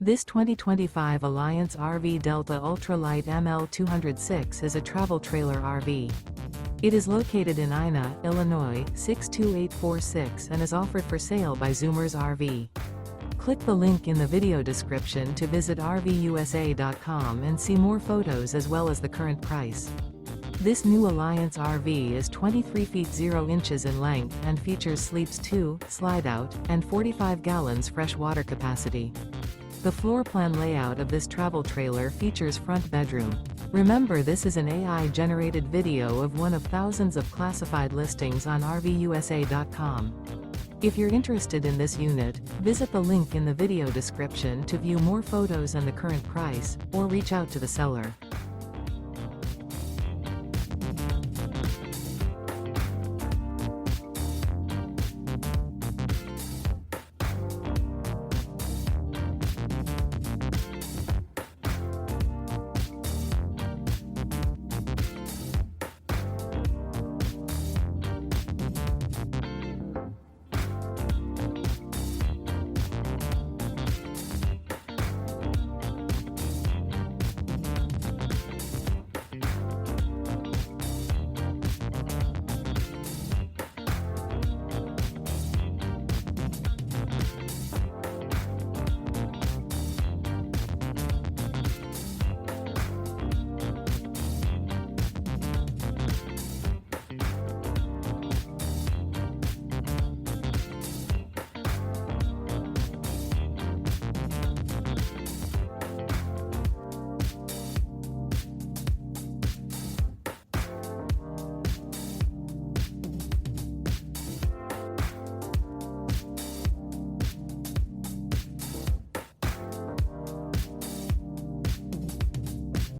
This 2025 Alliance RV Delta Ultralight ML206 is a travel trailer RV. It is located in Ina, Illinois, 62846 and is offered for sale by Zoomers RV. Click the link in the video description to visit RVUSA.com and see more photos as well as the current price. This new Alliance RV is 23 feet 0 inches in length and features Sleeps 2, Slideout, and 45 gallons fresh water capacity. The floor plan layout of this travel trailer features front bedroom. Remember, this is an AI-generated video of one of thousands of classified listings on RVUSA.com. If you're interested in this unit, visit the link in the video description to view more photos and the current price, or reach out to the seller.